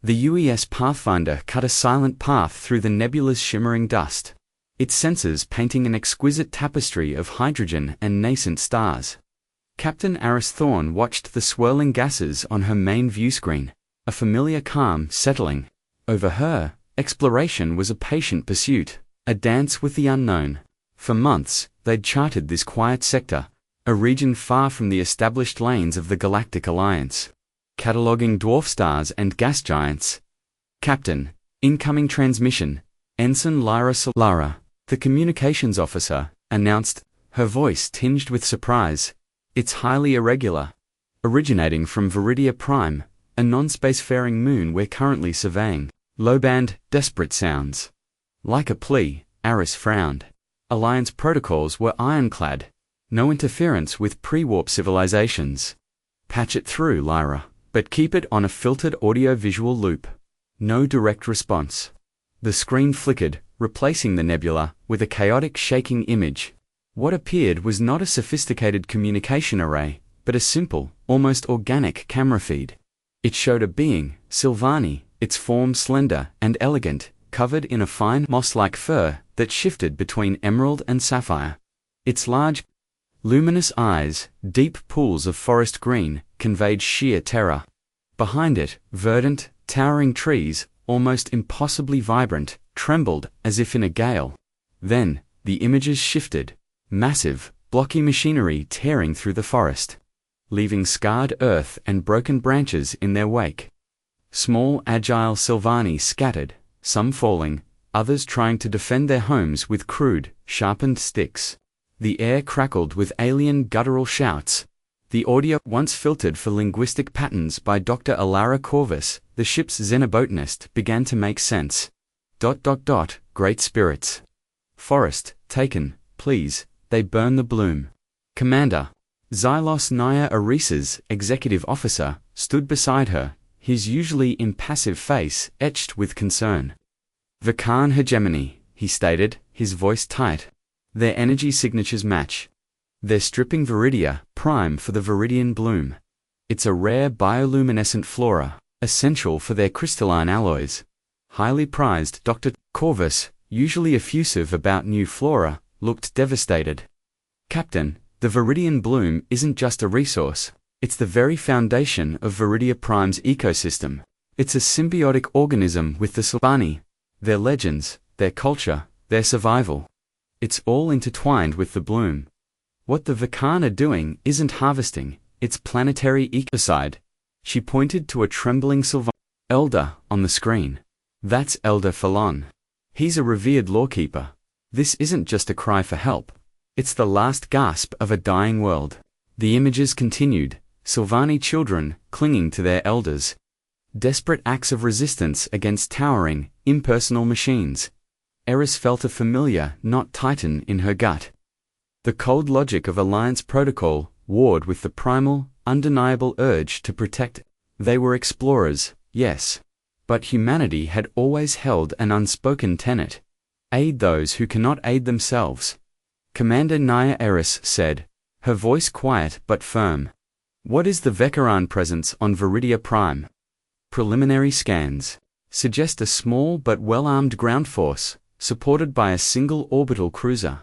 The UES Pathfinder cut a silent path through the nebula's shimmering dust, its sensors painting an exquisite tapestry of hydrogen and nascent stars. Captain Aris Thorne watched the swirling gases on her main viewscreen, a familiar calm settling over her. Exploration was a patient pursuit, a dance with the unknown. For months, they'd charted this quiet sector, a region far from the established lanes of the Galactic Alliance, cataloging dwarf stars and gas giants. Captain, incoming transmission, Ensign Lara, the communications officer, announced, her voice tinged with surprise. It's highly irregular. Originating from Veridia Prime, a non-spacefaring moon we're currently surveying. Low-band, desperate sounds. Like a plea, Aris frowned. Alliance protocols were ironclad. No interference with pre-warp civilizations. Patch it through, Lyra, but keep it on a filtered audio-visual loop. No direct response. The screen flickered, replacing the nebula with a chaotic shaking image. What appeared was not a sophisticated communication array, but a simple, almost organic camera feed. It showed a being, Sylvani, its form slender and elegant, covered in a fine moss-like fur that shifted between emerald and sapphire. Its large, luminous eyes, deep pools of forest green, conveyed sheer terror. Behind it, verdant, towering trees, almost impossibly vibrant, trembled as if in a gale. Then, the images shifted, massive, blocky machinery tearing through the forest, leaving scarred earth and broken branches in their wake. Small, agile Sylvani scattered, some falling, others trying to defend their homes with crude, sharpened sticks. The air crackled with alien guttural shouts. The audio, once filtered for linguistic patterns by Dr. Alara Corvus, the ship's xenobotanist, began to make sense. ... Great spirits. Forest, taken, please, they burn the bloom. Commander. Xylos Naya Aris's executive officer stood beside her, his usually impassive face etched with concern. Vulcan Hegemony, he stated, his voice tight. Their energy signatures match. They're stripping Veridia Prime for the Veridian bloom. It's a rare bioluminescent flora, essential for their crystalline alloys. Highly prized. Dr. Corvus, usually effusive about new flora, looked devastated. Captain, the Veridian bloom isn't just a resource. It's the very foundation of Veridia Prime's ecosystem. It's a symbiotic organism with the Sylvani, their legends, their culture, their survival. It's all intertwined with the bloom. What the Vulcan are doing isn't harvesting, it's planetary ecocide. She pointed to a trembling Sylvani elder on the screen. That's Elder Falon. He's a revered lawkeeper. This isn't just a cry for help. It's the last gasp of a dying world. The images continued, Sylvani children clinging to their elders. Desperate acts of resistance against towering, impersonal machines. Aris felt a familiar, not tighten in her gut. The cold logic of Alliance protocol warred with the primal, undeniable urge to protect. They were explorers, yes. But humanity had always held an unspoken tenet. Aid those who cannot aid themselves. Commander Naya Aris said, her voice quiet but firm. What is the Vekaran presence on Veridia Prime? Preliminary scans suggest a small but well-armed ground force, supported by a single orbital cruiser.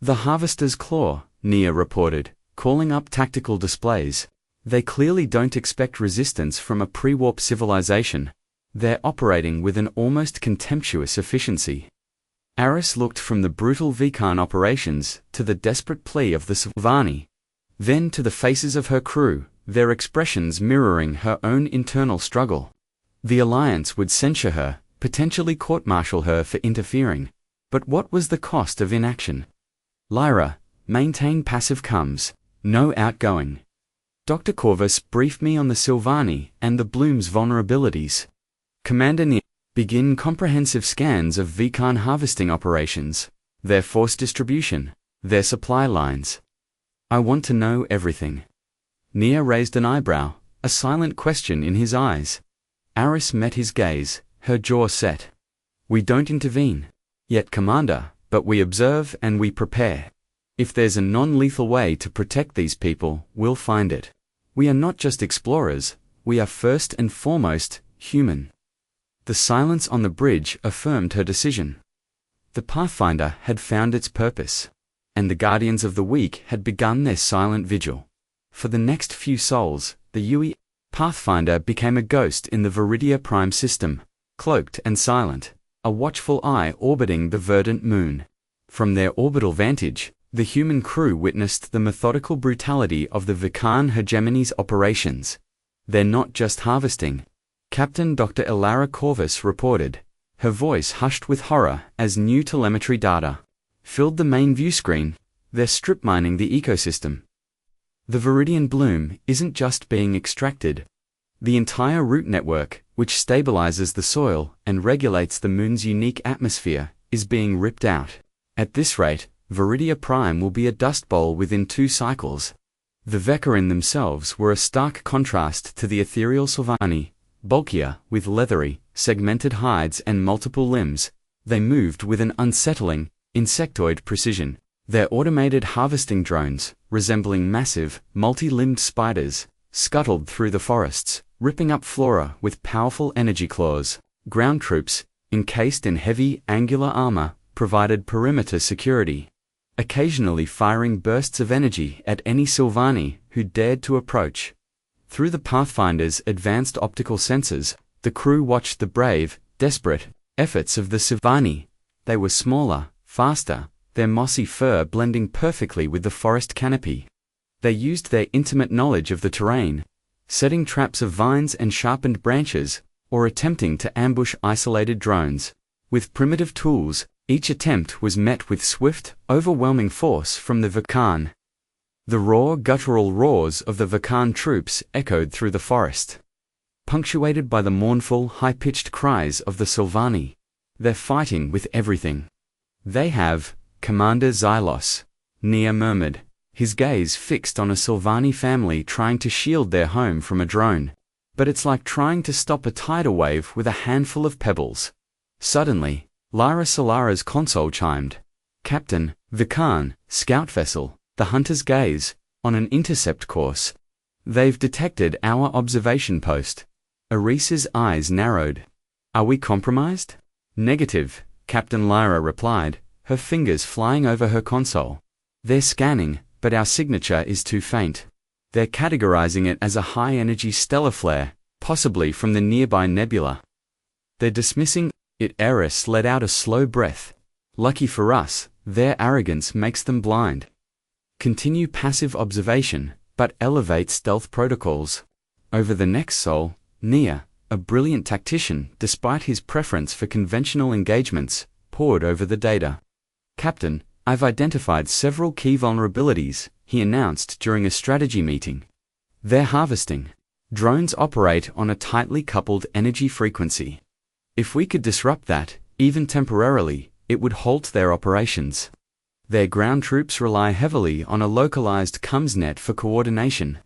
The Harvester's Claw, Nia reported, calling up tactical displays. They clearly don't expect resistance from a pre-warp civilization. They're operating with an almost contemptuous efficiency. Aris looked from the brutal Vulcan operations to the desperate plea of the Sylvani, then to the faces of her crew, their expressions mirroring her own internal struggle. The Alliance would censure her, potentially court-martial her for interfering. But what was the cost of inaction? Lyra, maintain passive comms, no outgoing. Dr. Corvus briefed me on the Sylvani and the Bloom's vulnerabilities. Commander Nia, begin comprehensive scans of Vulcan harvesting operations, their force distribution, their supply lines. I want to know everything. Nia raised an eyebrow, a silent question in his eyes. Aris met his gaze, her jaw set. We don't intervene, yet, Commander, but we observe and we prepare. If there's a non-lethal way to protect these people, we'll find it. We are not just explorers, we are first and foremost human. The silence on the bridge affirmed her decision. The Pathfinder had found its purpose, and the Guardians of the Weak had begun their silent vigil. For the next few sols, the UES Pathfinder became a ghost in the Veridia Prime system, cloaked and silent, a watchful eye orbiting the verdant moon. From their orbital vantage, the human crew witnessed the methodical brutality of the Vulcan Hegemony's operations. "They're not just harvesting," Captain Dr. Ilara Corvus reported, her voice hushed with horror as new telemetry data filled the main view screen. "They're strip mining the ecosystem. The Viridian bloom isn't just being extracted. The entire root network, which stabilizes the soil and regulates the moon's unique atmosphere, is being ripped out. At this rate, Veridia Prime will be a dust bowl within 2 cycles." The Vekarin themselves were a stark contrast to the ethereal Sylvani, bulkier, with leathery, segmented hides and multiple limbs. They moved with an unsettling, insectoid precision. Their automated harvesting drones, resembling massive, multi-limbed spiders, scuttled through the forests, ripping up flora with powerful energy claws. Ground troops, encased in heavy, angular armor, provided perimeter security, occasionally firing bursts of energy at any Sylvani who dared to approach. Through the Pathfinder's advanced optical sensors, the crew watched the brave, desperate efforts of the Sylvani. They were smaller, faster, their mossy fur blending perfectly with the forest canopy. They used their intimate knowledge of the terrain, setting traps of vines and sharpened branches, or attempting to ambush isolated drones. With primitive tools, each attempt was met with swift, overwhelming force from the Vulcan. The raw, guttural roars of the Vulcan troops echoed through the forest, punctuated by the mournful, high-pitched cries of the Sylvani. "They're fighting with everything. They have, Commander Xylos," Nia murmured, his gaze fixed on a Sylvani family trying to shield their home from a drone. "But it's like trying to stop a tidal wave with a handful of pebbles." Suddenly, Lyra Solara's console chimed. "Captain, Vulcan, scout vessel, the Hunter's Gaze, on an intercept course. They've detected our observation post." Aris's eyes narrowed. "Are we compromised?" "Negative," Captain Lyra replied, her fingers flying over her console. "They're scanning, but our signature is too faint. They're categorizing it as a high-energy stellar flare, possibly from the nearby nebula. They're dismissing it." Aris let out a slow breath. "Lucky for us, their arrogance makes them blind. Continue passive observation, but elevate stealth protocols." Over the next sol, Nia, a brilliant tactician despite his preference for conventional engagements, pored over the data. "Captain, I've identified several key vulnerabilities," he announced during a strategy meeting. "They're harvesting. Drones operate on a tightly coupled energy frequency. If we could disrupt that, even temporarily, it would halt their operations. Their ground troops rely heavily on a localized comms net for coordination.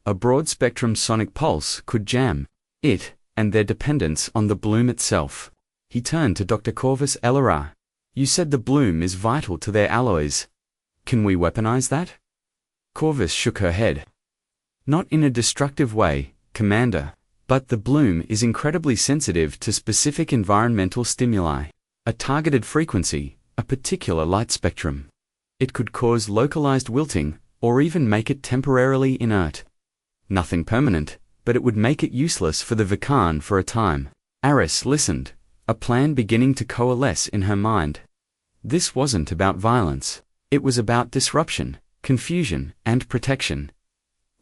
A broad-spectrum sonic pulse could jam it, and their dependence on the bloom itself." He turned to Dr. Corvus Elara. "You said the bloom is vital to their alloys. Can we weaponize that?" Corvus shook her head. "Not in a destructive way, Commander, but the bloom is incredibly sensitive to specific environmental stimuli. A targeted frequency, a particular light spectrum. It could cause localized wilting, or even make it temporarily inert. Nothing permanent, but it would make it useless for the Vulcan for a time." Aris listened, a plan beginning to coalesce in her mind. This wasn't about violence. It was about disruption, confusion, and protection.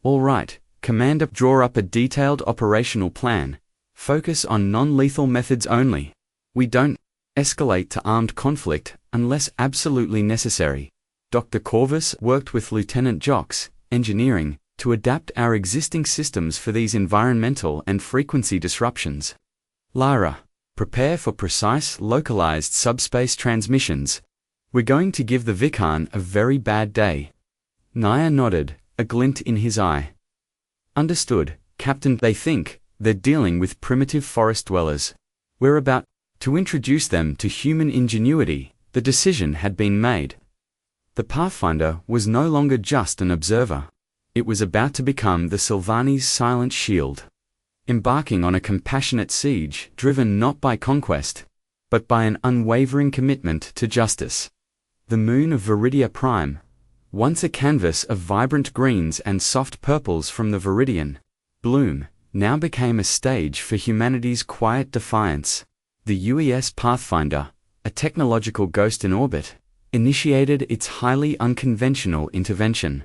"All right, Commander, draw up a detailed operational plan. Focus on non-lethal methods only. We don't escalate to armed conflict unless absolutely necessary." Dr. Corvus worked with Lieutenant Jox, engineering, to adapt our existing systems for these environmental and frequency disruptions. "Lyra, prepare for precise, localized subspace transmissions. We're going to give the Vulcan a very bad day." Nia nodded, a glint in his eye. "Understood, Captain. They think they're dealing with primitive forest dwellers. We're about to introduce them to human ingenuity." The decision had been made. The Pathfinder was no longer just an observer. It was about to become the Sylvani's silent shield. embarking on a compassionate siege driven not by conquest, but by an unwavering commitment to justice. The moon of Veridia Prime, once a canvas of vibrant greens and soft purples from the Viridian bloom, now became a stage for humanity's quiet defiance. The UES Pathfinder, a technological ghost in orbit, initiated its highly unconventional intervention.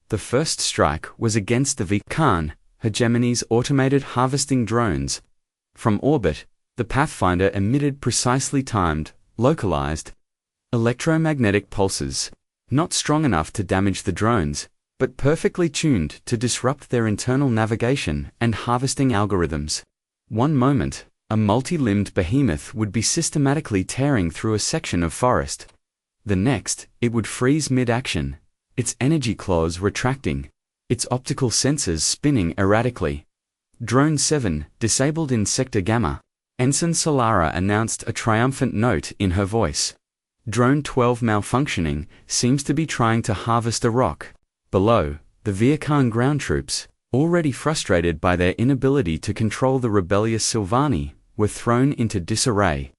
The first strike was against the Vulcan Hegemony's automated harvesting drones. From orbit, the Pathfinder emitted precisely timed, localized, electromagnetic pulses, not strong enough to damage the drones, but perfectly tuned to disrupt their internal navigation and harvesting algorithms. One moment, a multi-limbed behemoth would be systematically tearing through a section of forest. The next, it would freeze mid-action, its energy claws retracting, its optical sensors spinning erratically. Drone 7, disabled in Sector Gamma. Ensign Solara announced a triumphant note in her voice. Drone 12 malfunctioning, seems to be trying to harvest a rock. Below, the Vulcan ground troops, already frustrated by their inability to control the rebellious Sylvani, were thrown into disarray.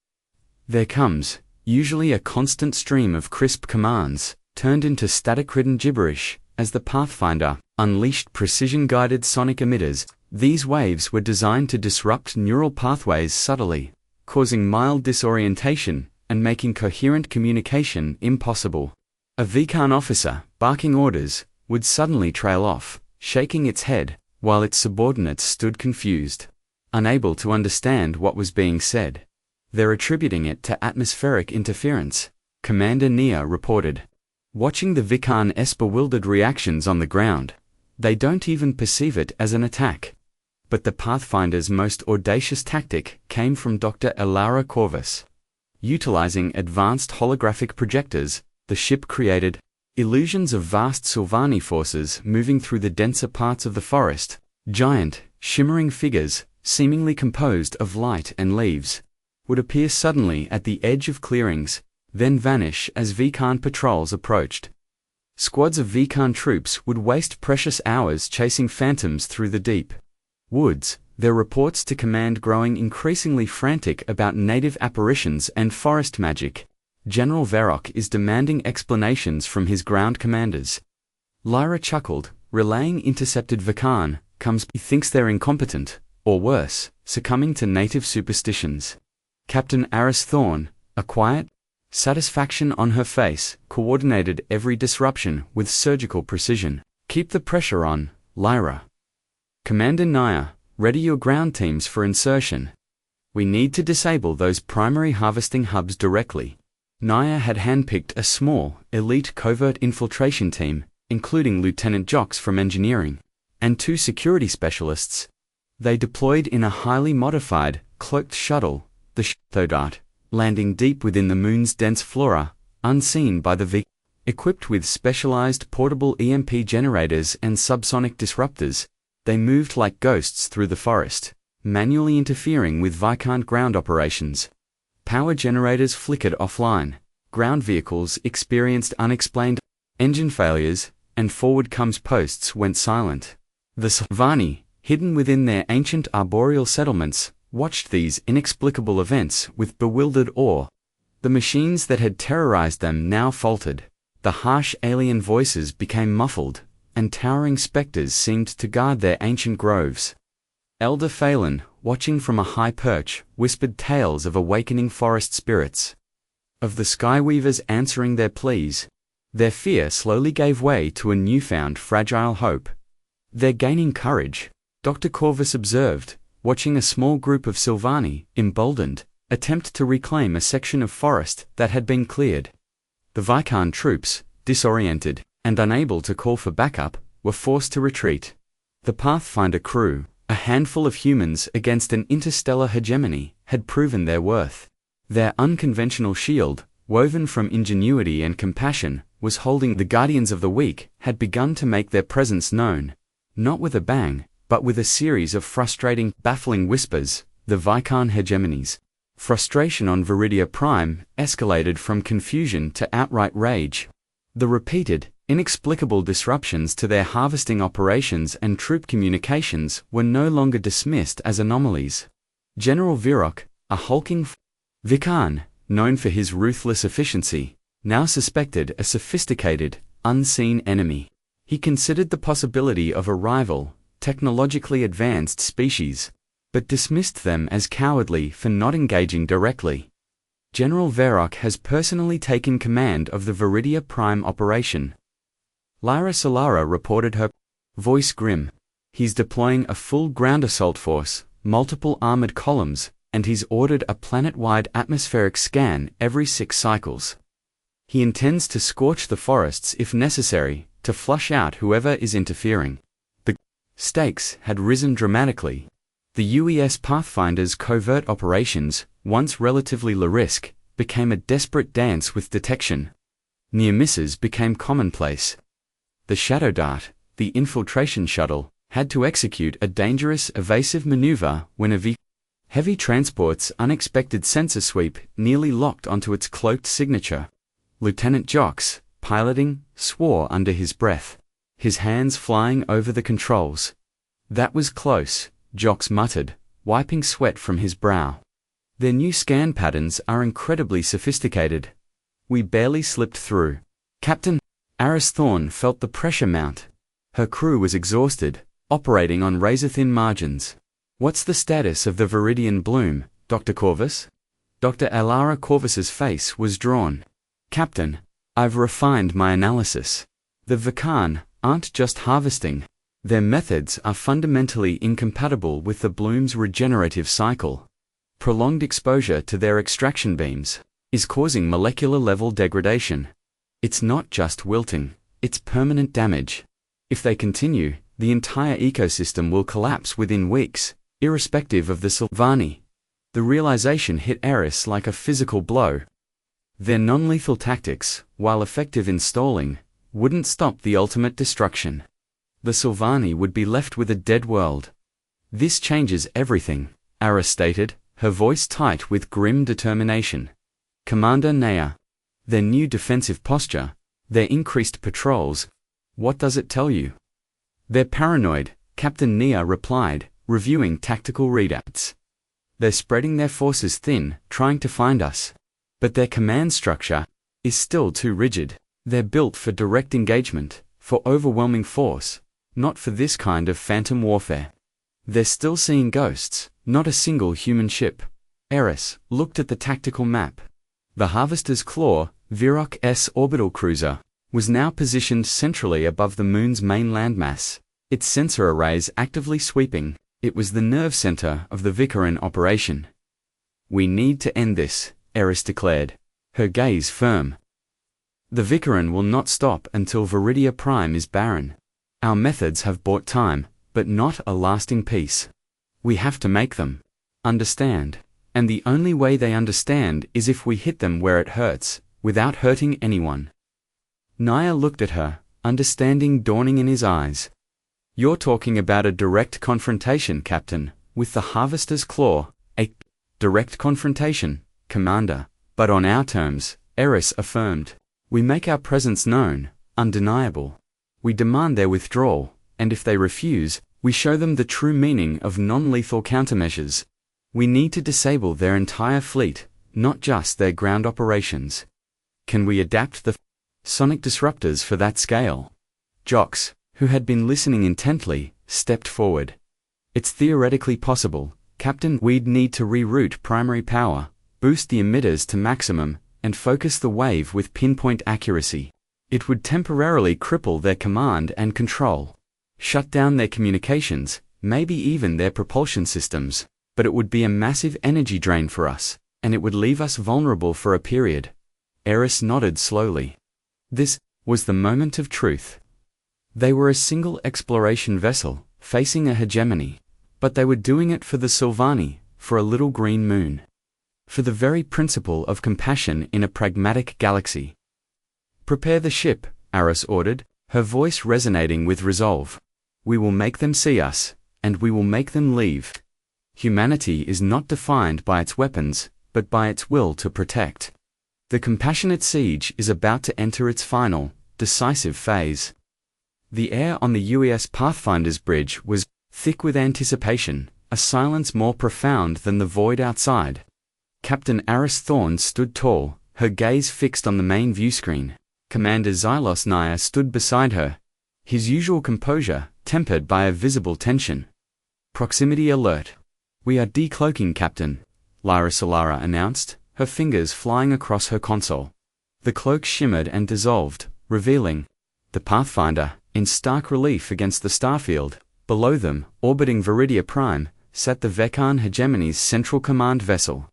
There comes, usually a constant stream of crisp commands, turned into static-ridden gibberish, as the Pathfinder unleashed precision-guided sonic emitters. These waves were designed to disrupt neural pathways subtly, causing mild disorientation and making coherent communication impossible. A Vulcan officer, barking orders, would suddenly trail off, shaking its head, while its subordinates stood confused, unable to understand what was being said. They're attributing it to atmospheric interference, Commander Nia reported. Watching the Vulcan's bewildered reactions on the ground, they don't even perceive it as an attack. But the Pathfinder's most audacious tactic came from Dr. Elara Corvus. Utilizing advanced holographic projectors, the ship created illusions of vast Sylvani forces moving through the denser parts of the forest. Giant, shimmering figures, seemingly composed of light and leaves, would appear suddenly at the edge of clearings, then vanish as Vulcan patrols approached. Squads of Vulcan troops would waste precious hours chasing phantoms through the deep woods, their reports to command growing increasingly frantic about native apparitions and forest magic. General Verok is demanding explanations from his ground commanders. Lyra chuckled, relaying intercepted Vulcan comes. He thinks they're incompetent, or worse, succumbing to native superstitions. Captain Aris Thorne, a quiet satisfaction on her face, coordinated every disruption with surgical precision. Keep the pressure on, Lyra. Commander Nia, ready your ground teams for insertion. We need to disable those primary harvesting hubs directly. Nia had handpicked a small, elite covert infiltration team, including Lieutenant Jocks from engineering, and 2 security specialists. They deployed in a highly modified, cloaked shuttle, the Shthodart, landing deep within the moon's dense flora, unseen by the V. Equipped with specialized portable EMP generators and subsonic disruptors, they moved like ghosts through the forest, manually interfering with Vulcan ground operations. Power generators flickered offline, ground vehicles experienced unexplained engine failures, and forward comms posts went silent. The Sylvani, hidden within their ancient arboreal settlements, watched these inexplicable events with bewildered awe. The machines that had terrorized them now faltered. The harsh alien voices became muffled, and towering specters seemed to guard their ancient groves. Elder Phelan, watching from a high perch, whispered tales of awakening forest spirits, of the Skyweavers answering their pleas. Their fear slowly gave way to a newfound fragile hope. They're gaining courage, Dr. Corvus observed, watching a small group of Sylvani, emboldened, attempt to reclaim a section of forest that had been cleared. The Vulcan troops, disoriented and unable to call for backup, were forced to retreat. The Pathfinder crew, a handful of humans against an interstellar hegemony, had proven their worth. Their unconventional shield, woven from ingenuity and compassion, was holding. The Guardians of the Weak had begun to make their presence known, not with a bang, but with a series of frustrating, baffling whispers. The Vulcan hegemonies. Frustration on Veridia Prime escalated from confusion to outright rage. The repeated, Inexplicable disruptions to their harvesting operations and troop communications were no longer dismissed as anomalies. General Virok, a hulking Vikan, known for his ruthless efficiency, now suspected a sophisticated, unseen enemy. He considered the possibility of a rival, technologically advanced species, but dismissed them as cowardly for not engaging directly. General Virok has personally taken command of the Veridia Prime operation. Lyra Solara reported, her voice grim. He's deploying a full ground assault force, multiple armored columns, and he's ordered a planet-wide atmospheric scan every 6 cycles. He intends to scorch the forests if necessary, to flush out whoever is interfering. The stakes had risen dramatically. The UES Pathfinder's covert operations, once relatively low-risk, became a desperate dance with detection. Near misses became commonplace. The Shadow Dart, the infiltration shuttle, had to execute a dangerous evasive maneuver when a heavy transport's unexpected sensor sweep nearly locked onto its cloaked signature. Lieutenant Jox, piloting, swore under his breath, his hands flying over the controls. That was close, Jox muttered, wiping sweat from his brow. Their new scan patterns are incredibly sophisticated. We barely slipped through. Captain Aris Thorne felt the pressure mount. Her crew was exhausted, operating on razor-thin margins. What's the status of the Veridian bloom, Dr. Corvus? Dr. Alara Corvus's face was drawn. Captain, I've refined my analysis. The Vikan aren't just harvesting. Their methods are fundamentally incompatible with the bloom's regenerative cycle. Prolonged exposure to their extraction beams is causing molecular-level degradation. It's not just wilting, it's permanent damage. If they continue, the entire ecosystem will collapse within weeks, irrespective of the Sylvani. The realization hit Aris like a physical blow. Their non-lethal tactics, while effective in stalling, wouldn't stop the ultimate destruction. The Sylvani would be left with a dead world. This changes everything, Aris stated, her voice tight with grim determination. Commander Naya. Their new defensive posture, their increased patrols, what does it tell you? They're paranoid, Captain Nia replied, reviewing tactical readouts. They're spreading their forces thin, trying to find us. But their command structure is still too rigid. They're built for direct engagement, for overwhelming force, not for this kind of phantom warfare. They're still seeing ghosts, not a single human ship. Aris looked at the tactical map. The Harvester's Claw, Virok S orbital cruiser, was now positioned centrally above the Moon's main landmass, its sensor arrays actively sweeping. It was the nerve center of the Vicaran operation. We need to end this, Aris declared, her gaze firm. The Vicaran will not stop until Veridia Prime is barren. Our methods have bought time, but not a lasting peace. We have to make them understand, and the only way they understand is if we hit them where it hurts, without hurting anyone. Naya looked at her, understanding dawning in his eyes. You're talking about a direct confrontation, Captain, with the Harvester's Claw. A direct confrontation, Commander, but on our terms, Aris affirmed. We make our presence known, undeniable. We demand their withdrawal, and if they refuse, we show them the true meaning of non-lethal countermeasures. We need to disable their entire fleet, not just their ground operations. Can we adapt the sonic disruptors for that scale? Jox, who had been listening intently, stepped forward. It's theoretically possible, Captain. We'd need to reroute primary power, boost the emitters to maximum, and focus the wave with pinpoint accuracy. It would temporarily cripple their command and control, shut down their communications, maybe even their propulsion systems, but it would be a massive energy drain for us, and it would leave us vulnerable for a period. Aris nodded slowly. This was the moment of truth. They were a single exploration vessel, facing a hegemony, but they were doing it for the Sylvani, for a little green moon. For the very principle of compassion in a pragmatic galaxy. Prepare the ship, Aris ordered, her voice resonating with resolve. We will make them see us, and we will make them leave. Humanity is not defined by its weapons, but by its will to protect. The compassionate siege is about to enter its final, decisive phase. The air on the UES Pathfinder's bridge was thick with anticipation, a silence more profound than the void outside. Captain Aris Thorne stood tall, her gaze fixed on the main viewscreen. Commander Xylos Naya stood beside her, his usual composure tempered by a visible tension. Proximity alert. "We are decloaking, Captain," Lyra Solara announced, her fingers flying across her console. The cloak shimmered and dissolved, revealing the Pathfinder, in stark relief against the starfield. Below them, orbiting Veridia Prime, sat the Veckan Hegemony's central command vessel.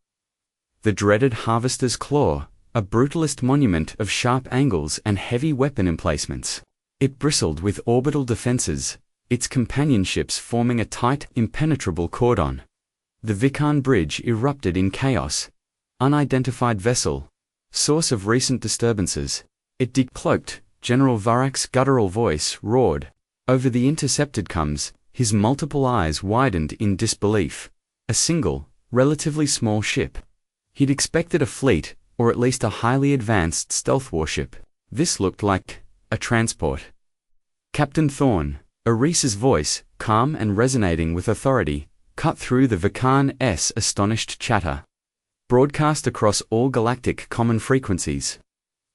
The dreaded Harvester's Claw, a brutalist monument of sharp angles and heavy weapon emplacements. It bristled with orbital defenses, its companion ships forming a tight, impenetrable cordon. The Veckan bridge erupted in chaos. Unidentified vessel. Source of recent disturbances. It decloaked. General Varak's guttural voice roared. Over the intercepted comes, his multiple eyes widened in disbelief. A single, relatively small ship. He'd expected a fleet, or at least a highly advanced stealth warship. This looked like a transport. Captain Thorne, Aris's voice, calm and resonating with authority, cut through the Veckan's astonished chatter. Broadcast across all galactic common frequencies.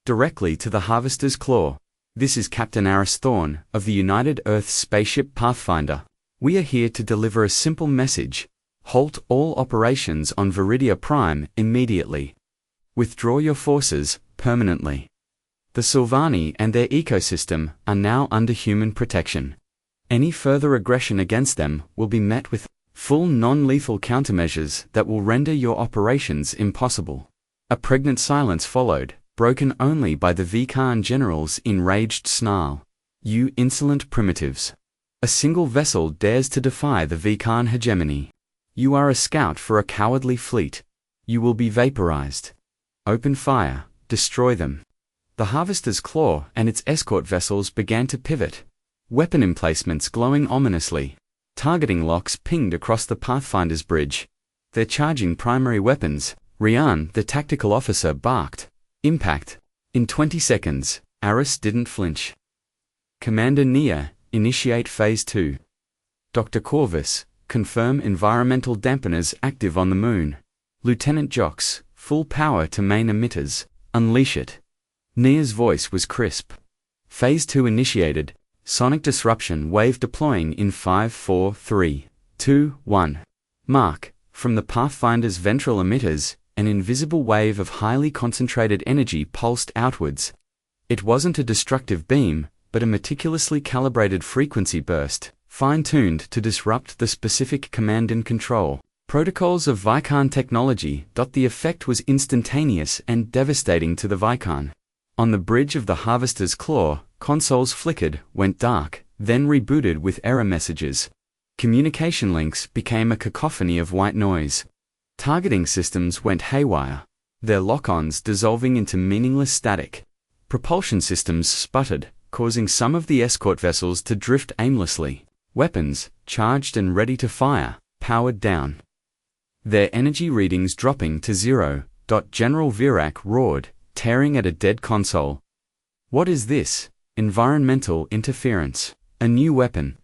Directly to the Harvester's Claw. "This is Captain Aris Thorne, of the United Earth Spaceship Pathfinder. We are here to deliver a simple message. Halt all operations on Veridia Prime immediately. Withdraw your forces, permanently. The Sylvani and their ecosystem are now under human protection. Any further aggression against them will be met with full non-lethal countermeasures that will render your operations impossible." A pregnant silence followed, broken only by the Veckan general's enraged snarl. "You insolent primitives. A single vessel dares to defy the Veckan hegemony. You are a scout for a cowardly fleet. You will be vaporized. Open fire, destroy them." The Harvester's Claw and its escort vessels began to pivot. Weapon emplacements glowing ominously. Targeting locks pinged across the Pathfinder's bridge. They're charging primary weapons, Rian, the tactical officer, barked. Impact. In 20 seconds, Aris didn't flinch. "Commander Nia, initiate Phase 2. Dr. Corvus, confirm environmental dampeners active on the moon. Lieutenant Jox, full power to main emitters, unleash it." Nia's voice was crisp. Phase 2 initiated. Sonic disruption wave deploying in 5, 4, 3, 2, 1. Mark, from the Pathfinder's ventral emitters, an invisible wave of highly concentrated energy pulsed outwards. It wasn't a destructive beam, but a meticulously calibrated frequency burst, fine-tuned to disrupt the specific command and control protocols of Veckan technology. The effect was instantaneous and devastating to the Veckan. On the bridge of the Harvester's Claw, consoles flickered, went dark, then rebooted with error messages. Communication links became a cacophony of white noise. Targeting systems went haywire, their lock-ons dissolving into meaningless static. Propulsion systems sputtered, causing some of the escort vessels to drift aimlessly. Weapons, charged and ready to fire, powered down. Their energy readings dropping to 0. General Virak roared, tearing at a dead console. "What is this? Environmental interference. A new weapon."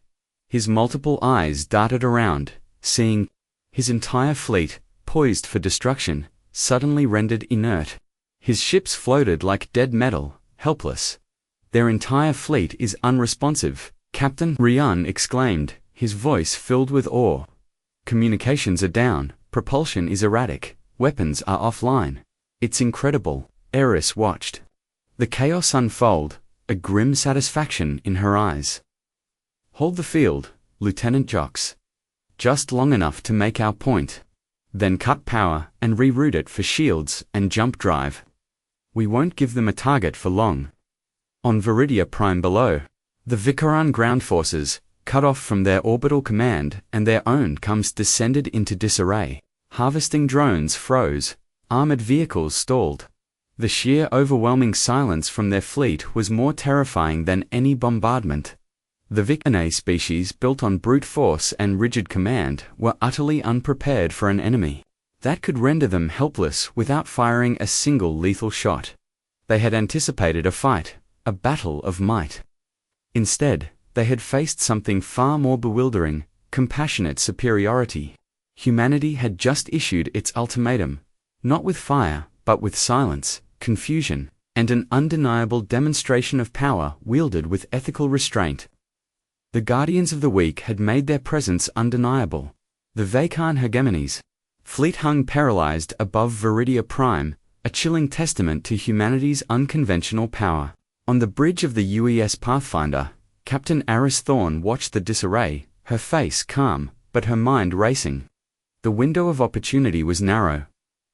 His multiple eyes darted around, seeing his entire fleet, poised for destruction, suddenly rendered inert. His ships floated like dead metal, helpless. "Their entire fleet is unresponsive," Captain Rian exclaimed, his voice filled with awe. "Communications are down, propulsion is erratic, weapons are offline. It's incredible." Aris watched the chaos unfold, a grim satisfaction in her eyes. "Hold the field, Lieutenant Jox. Just long enough to make our point. Then cut power and reroute it for shields and jump drive. We won't give them a target for long." On Veridia Prime below, the Vikaran ground forces, cut off from their orbital command and their own comms, descended into disarray. Harvesting drones froze. Armored vehicles stalled. The sheer overwhelming silence from their fleet was more terrifying than any bombardment. The Veckan species, built on brute force and rigid command, were utterly unprepared for an enemy that could render them helpless without firing a single lethal shot. They had anticipated a fight, a battle of might. Instead, they had faced something far more bewildering: compassionate superiority. Humanity had just issued its ultimatum, not with fire, but with silence, confusion, and an undeniable demonstration of power wielded with ethical restraint. The Guardians of the Weak had made their presence undeniable. The Vacan hegemonies fleet hung paralyzed above Veridia Prime, a chilling testament to humanity's unconventional power. On the bridge of the UES Pathfinder, Captain Aris Thorne watched the disarray, her face calm, but her mind racing. The window of opportunity was narrow.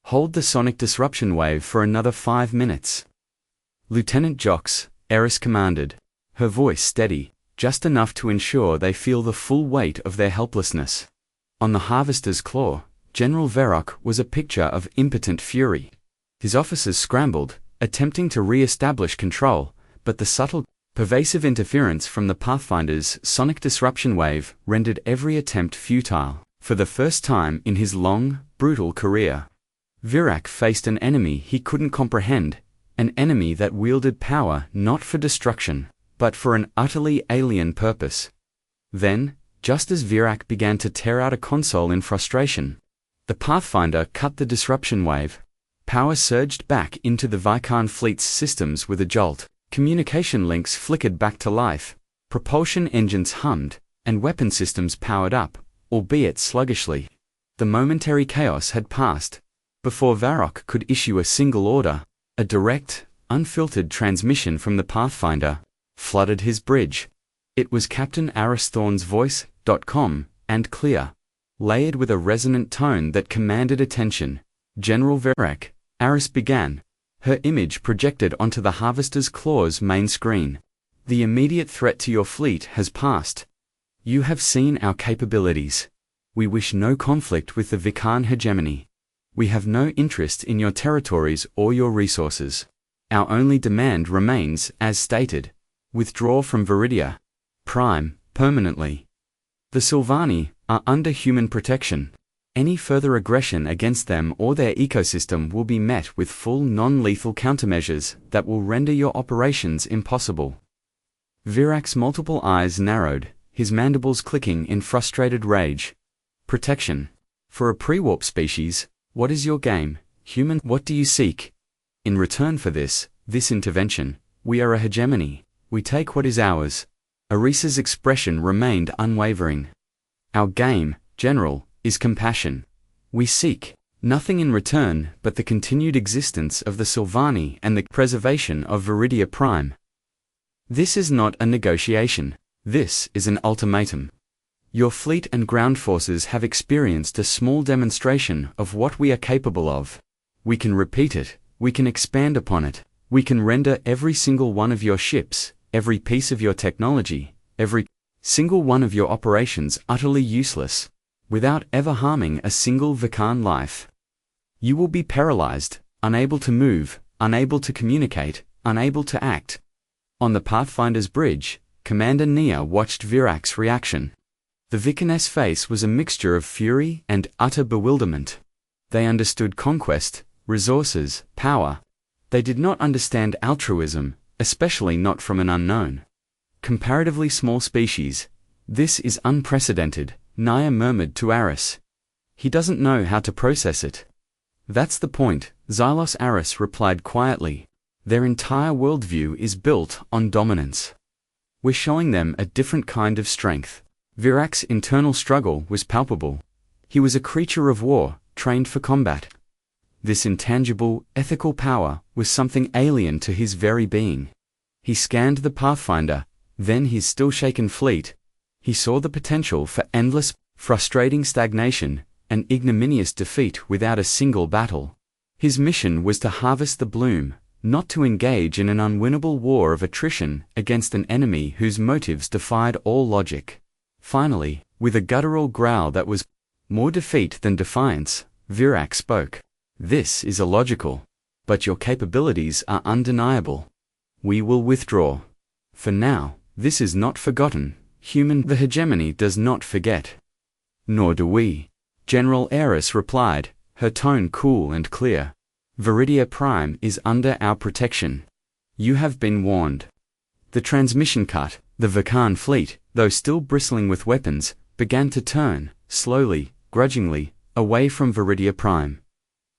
Hold the sonic disruption wave for another 5 minutes. Lieutenant Jox, Aris commanded, her voice steady, just enough to ensure they feel the full weight of their helplessness. On the Harvester's Claw, General Verok was a picture of impotent fury. His officers scrambled, attempting to re-establish control, but the subtle, pervasive interference from the Pathfinder's sonic disruption wave rendered every attempt futile. For the first time in his long, brutal career, Virak faced an enemy he couldn't comprehend, an enemy that wielded power not for destruction, but for an utterly alien purpose. Then, just as Virak began to tear out a console in frustration, the Pathfinder cut the disruption wave. Power surged back into the Vikan fleet's systems with a jolt. Communication links flickered back to life, propulsion engines hummed, and weapon systems powered up, albeit sluggishly. The momentary chaos had passed. Before Varrock could issue a single order, a direct, unfiltered transmission from the Pathfinder flooded his bridge. It was Captain Aris Thorne's voice, calm and clear, layered with a resonant tone that commanded attention. General Verrak, Aris began, her image projected onto the Harvester's Claw's main screen. The immediate threat to your fleet has passed. You have seen our capabilities. We wish no conflict with the Vikan hegemony. We have no interest in your territories or your resources. Our only demand remains, as stated, withdraw from Veridia Prime, permanently. The Sylvani are under human protection. Any further aggression against them or their ecosystem will be met with full non-lethal countermeasures that will render your operations impossible. Virak's multiple eyes narrowed, his mandibles clicking in frustrated rage. Protection. For a pre-warp species, what is your game, human? What do you seek? In return for this intervention, we are a hegemony. We take what is ours. Aris's expression remained unwavering. Our game, General, is compassion. We seek nothing in return but the continued existence of the Sylvani and the preservation of Veridia Prime. This is not a negotiation. This is an ultimatum. Your fleet and ground forces have experienced a small demonstration of what we are capable of. We can repeat it, we can expand upon it, we can render every single one of your ships, every piece of your technology, every single one of your operations utterly useless, without ever harming a single Vikan life. You will be paralyzed, unable to move, unable to communicate, unable to act. On the Pathfinder's bridge, Commander Nia watched Virak's reaction. The Vikan's face was a mixture of fury and utter bewilderment. They understood conquest, resources, power. They did not understand altruism, especially not from an unknown, comparatively small species. This is unprecedented, Nia murmured to Aris. He doesn't know how to process it. That's the point, Xylos. Aris replied quietly. Their entire worldview is built on dominance. We're showing them a different kind of strength. Virak's internal struggle was palpable. He was a creature of war, trained for combat. This intangible, ethical power was something alien to his very being. He scanned the Pathfinder, then his still-shaken fleet. He saw the potential for endless, frustrating stagnation, an ignominious defeat without a single battle. His mission was to harvest the bloom, not to engage in an unwinnable war of attrition against an enemy whose motives defied all logic. Finally, with a guttural growl that was more defeat than defiance, Virak spoke. This is illogical, but your capabilities are undeniable. We will withdraw. For now, this is not forgotten. Human, the hegemony does not forget. Nor do we. General Aris replied, her tone cool and clear. Veridia Prime is under our protection. You have been warned. The transmission cut. The Vulcan fleet, though still bristling with weapons, began to turn, slowly, grudgingly, away from Veridia Prime.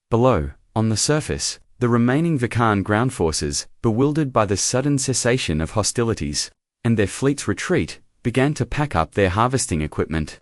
Below, on the surface, the remaining Vulcan ground forces, bewildered by the sudden cessation of hostilities, and their fleet's retreat, began to pack up their harvesting equipment.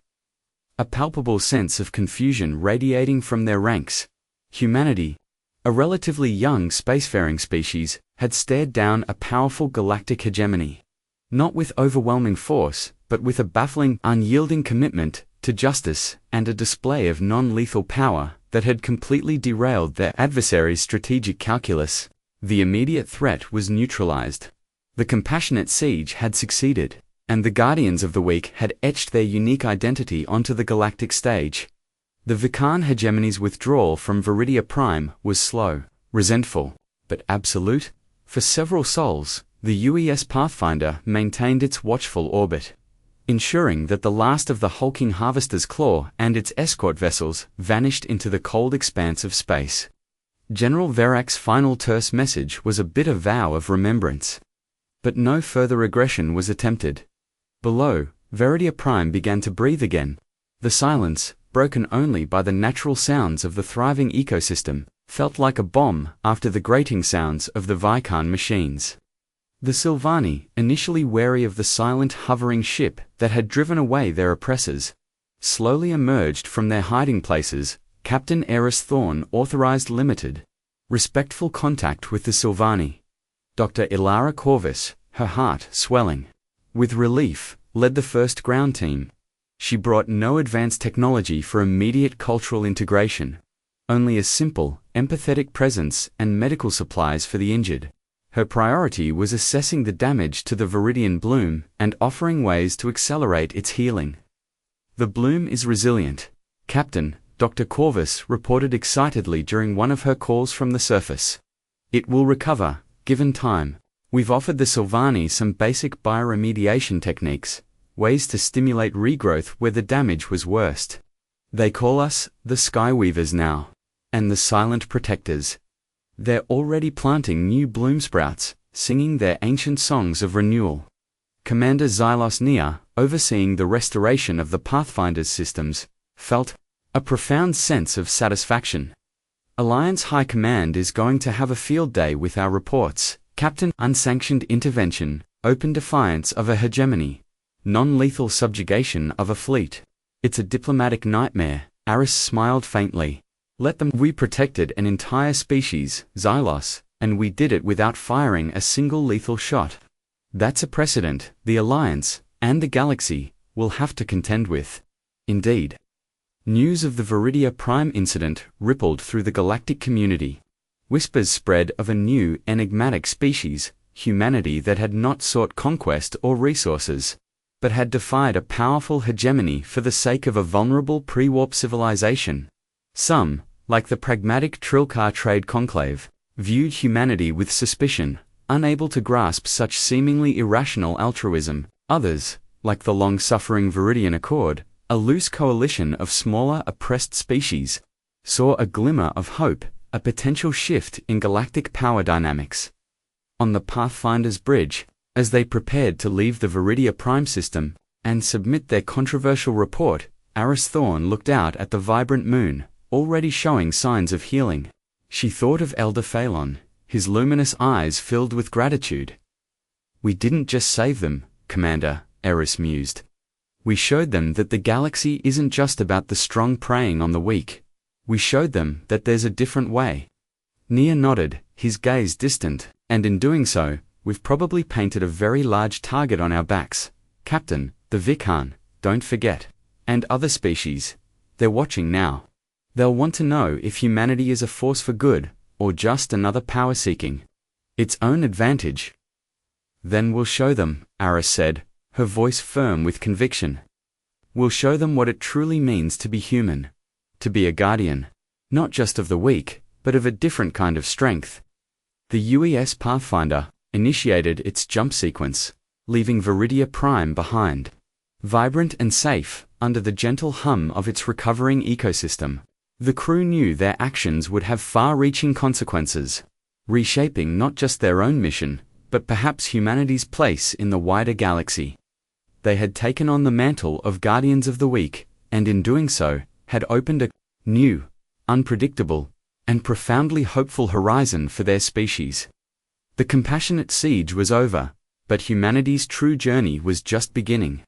A palpable sense of confusion radiating from their ranks. Humanity, a relatively young spacefaring species, had stared down a powerful galactic hegemony. Not with overwhelming force, but with a baffling, unyielding commitment to justice and a display of non-lethal power that had completely derailed their adversary's strategic calculus. The immediate threat was neutralized. The compassionate siege had succeeded, and the Guardians of the Weak had etched their unique identity onto the galactic stage. The Vulcan hegemony's withdrawal from Veridia Prime was slow, resentful, but absolute. For several sols, the UES Pathfinder maintained its watchful orbit, ensuring that the last of the hulking Harvester's Claw and its escort vessels vanished into the cold expanse of space. General Verac's final terse message was a bitter vow of remembrance. But no further aggression was attempted. Below, Veridia Prime began to breathe again. The silence, broken only by the natural sounds of the thriving ecosystem, felt like a bomb after the grating sounds of the Vulcan machines. The Sylvani, initially wary of the silent hovering ship that had driven away their oppressors, slowly emerged from their hiding places. Captain Aris Thorne authorized limited, respectful contact with the Sylvani. Dr. Ilara Corvus, her heart swelling with relief, led the first ground team. She brought no advanced technology for immediate cultural integration, only a simple, empathetic presence and medical supplies for the injured. Her priority was assessing the damage to the Veridian bloom and offering ways to accelerate its healing. The bloom is resilient, Captain, Dr. Corvus reported excitedly during one of her calls from the surface. It will recover, given time. We've offered the Sylvani some basic bioremediation techniques, ways to stimulate regrowth where the damage was worst. They call us the Skyweavers now, and the Silent Protectors. They're already planting new bloom sprouts, singing their ancient songs of renewal. Commander Xylos Nia, overseeing the restoration of the Pathfinder's systems, felt a profound sense of satisfaction. Alliance High Command is going to have a field day with our reports. Captain, unsanctioned intervention, open defiance of a hegemony, non-lethal subjugation of a fleet. It's a diplomatic nightmare. Aris smiled faintly. Let them. We protected an entire species, Xylos, and we did it without firing a single lethal shot. That's a precedent the Alliance, and the galaxy, will have to contend with. Indeed. News of the Veridia Prime incident rippled through the galactic community. Whispers spread of a new, enigmatic species, humanity that had not sought conquest or resources, but had defied a powerful hegemony for the sake of a vulnerable pre-warp civilization. Some, like the pragmatic Trilkar trade conclave, viewed humanity with suspicion, unable to grasp such seemingly irrational altruism. Others, like the long-suffering Veridian Accord, a loose coalition of smaller oppressed species, saw a glimmer of hope, a potential shift in galactic power dynamics. On the Pathfinder's bridge, as they prepared to leave the Veridia Prime system and submit their controversial report, Aris Thorne looked out at the vibrant moon, already showing signs of healing. She thought of Elder Phalon, his luminous eyes filled with gratitude. We didn't just save them, Commander, Aris mused. We showed them that the galaxy isn't just about the strong preying on the weak. We showed them that there's a different way. Nia nodded, his gaze distant, and in doing so, we've probably painted a very large target on our backs. Captain, the Vulcan, don't forget. And other species. They're watching now. They'll want to know if humanity is a force for good, or just another power seeking its own advantage. Then we'll show them, Aris said, her voice firm with conviction. We'll show them what it truly means to be human. To be a guardian. Not just of the weak, but of a different kind of strength. The UES Pathfinder initiated its jump sequence, leaving Veridia Prime behind. Vibrant and safe, under the gentle hum of its recovering ecosystem. The crew knew their actions would have far-reaching consequences, reshaping not just their own mission, but perhaps humanity's place in the wider galaxy. They had taken on the mantle of guardians of the weak, and in doing so, had opened a new, unpredictable, and profoundly hopeful horizon for their species. The compassionate siege was over, but humanity's true journey was just beginning.